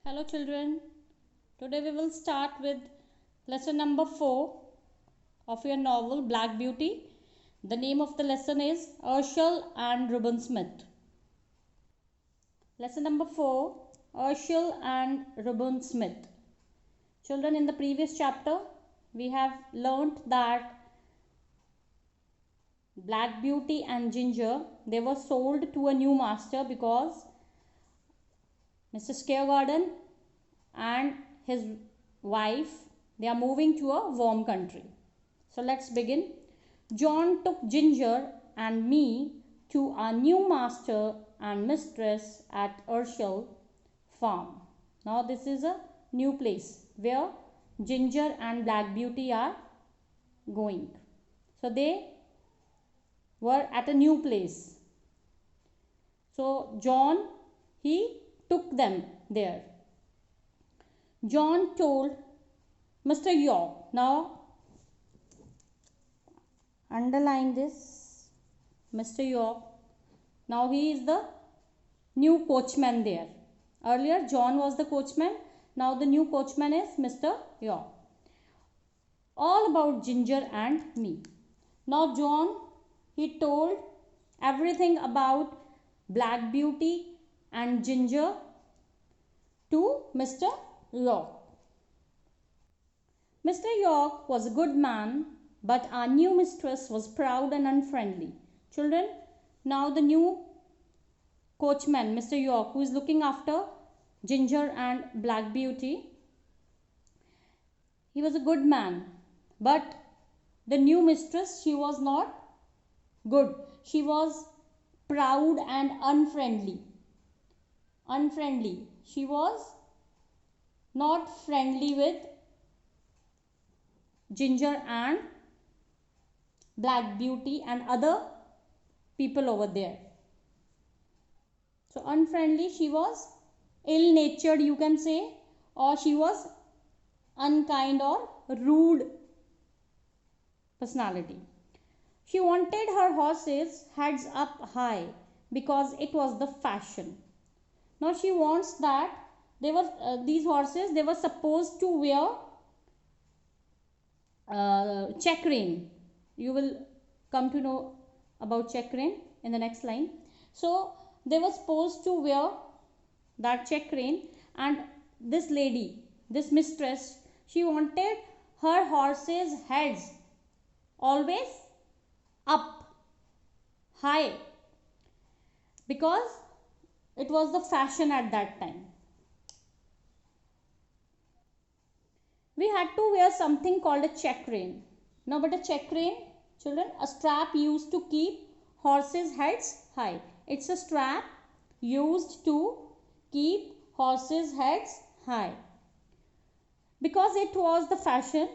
Hello children, today we will start with lesson number 4 of your novel Black Beauty. The name of the lesson is Urshel and Reuben Smith. Lesson number 4, Urshel and Reuben Smith. Children, in the previous chapter we have learnt that Black Beauty and Ginger, they were sold to a new master because Mr. Scaregarden and his wife, they are moving to a warm country. So let's begin. John took Ginger and me to our new master and mistress at Urshel farm. Now this is a new place where Ginger and Black Beauty are going. So they were at a new place. So John, he took them there. John told Mr. York. Now underline this, Mr. York. Now he is the new coachman there. Earlier John was the coachman. Now the new coachman is Mr. York. All about Ginger and me. Now John, he told everything about Black Beauty and Ginger to Mr. York. Mr. York was a good man, but our new mistress was proud and unfriendly. Children, now the new coachman, Mr. York, who is looking after Ginger and Black Beauty, he was a good man, but the new mistress, she was not good. She was proud and unfriendly. She was not friendly with Ginger and Black Beauty and other people over there. So unfriendly, she was ill-natured, you can say, or she was unkind or rude personality. She wanted her horses heads up high because it was the fashion. Now she wants that these horses, they were supposed to wear check rein. You will come to know about check rein in the next line. So they were supposed to wear that check rein, and this lady, this mistress, she wanted her horses' heads always up high because it was the fashion at that time. We had to wear something called a check rein. Now, but a check rein, children, a strap used to keep horses' heads high. It's a strap used to keep horses' heads high. Because it was the fashion,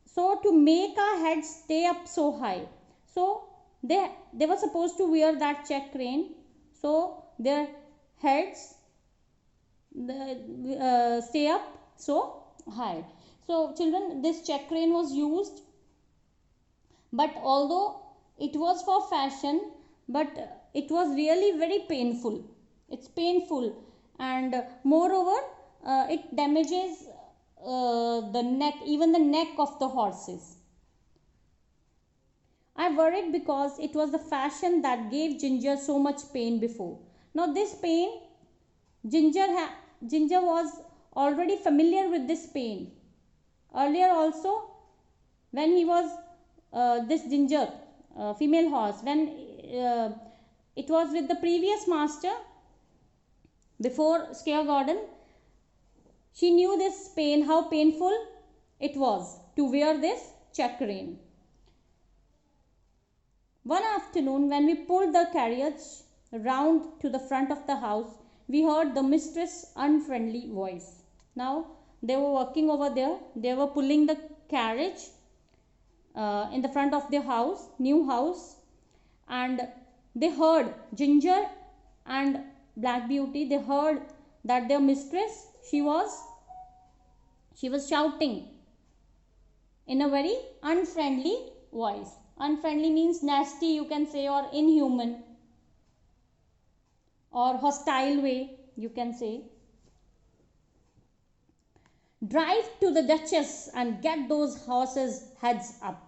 so to make our heads stay up so high, so they were supposed to wear that check rein, so their heads stay up so high. So children, this check rein was used, but although it was for fashion, but it was really very painful. It's painful, and moreover it damages the neck, even the neck of the horses. I worried because it was the fashion that gave Ginger so much pain before. Now this pain, Ginger was already familiar with this pain. Earlier also, when he was this Ginger, female horse, when it was with the previous master, before Scaregarden, she knew this pain, how painful it was to wear this check rein. One afternoon, when we pulled the carriage round to the front of the house, we heard the mistress' unfriendly voice. Now, they were working over there. They were pulling the carriage in the front of their house, new house, and they heard Ginger and Black Beauty. They heard that their mistress, she was shouting in a very unfriendly voice. Unfriendly means nasty, you can say, or inhuman, or hostile way, you can say. drive to the Duchess and get those horses' heads up.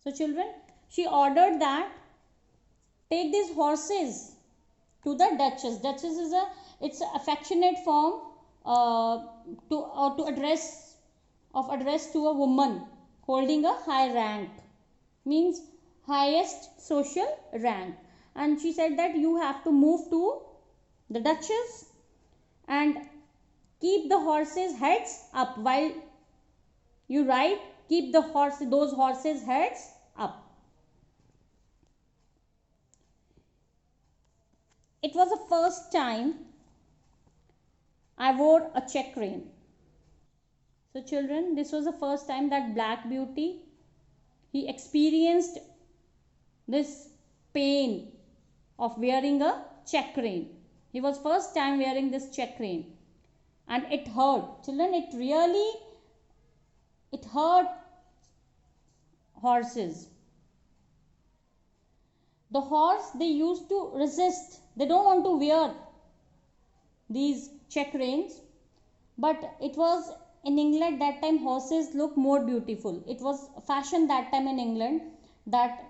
So, children, she ordered that take these horses to the Duchess. Duchess is it's an affectionate form to address to a woman holding a high rank, means highest social rank. And she said that you have to move to the Duchess and keep the horses' heads up while you ride. Keep those horses' heads up. It was the first time I wore a check rein. So, children, this was the first time that Black Beauty, he experienced this pain of wearing a check rein. He was first time wearing this check rein, and it hurt. Children, it hurt horses. The horse, they used to resist. They don't want to wear these check reins, but it was in England that time horses look more beautiful. It was fashion that time in England that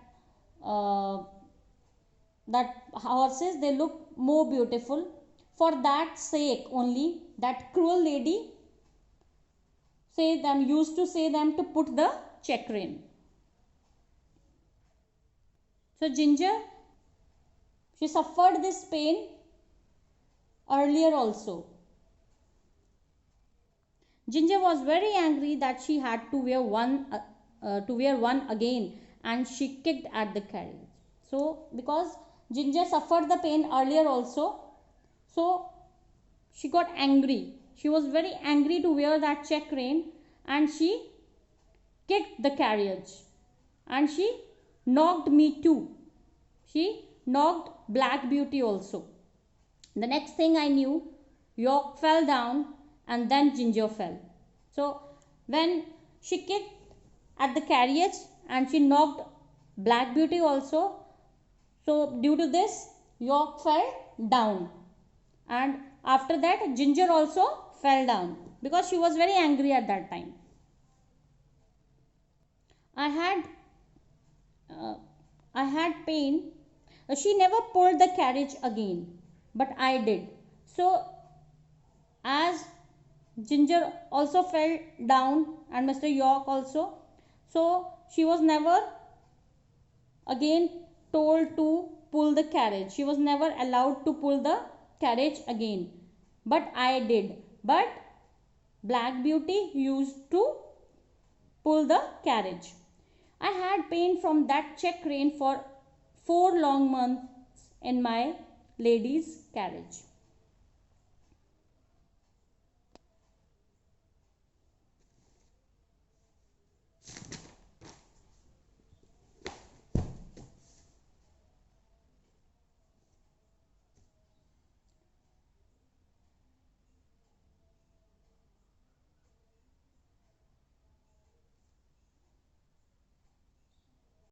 that horses, they look more beautiful. For that sake only, that cruel lady used to say them to put the check rein. So Ginger, she suffered this pain earlier also. Ginger was very angry that she had to wear one again, and she kicked at the carriage. So because Ginger suffered the pain earlier also, so she got angry. She was very angry to wear that check rein, and she kicked the carriage, and she knocked me too. She knocked Black Beauty also. The next thing I knew, York fell down and then Ginger fell. So when she kicked at the carriage and she knocked Black Beauty also, so due to this, York fell down, and after that Ginger also fell down because she was very angry at that time. I had pain. She never pulled the carriage again, but I did. So as Ginger also fell down and Mr. York also, so she was never again told to pull the carriage. She was never allowed to pull the carriage again, but I did. But Black Beauty used to pull the carriage. I had pain from that check rein for 4 long months in my lady's carriage.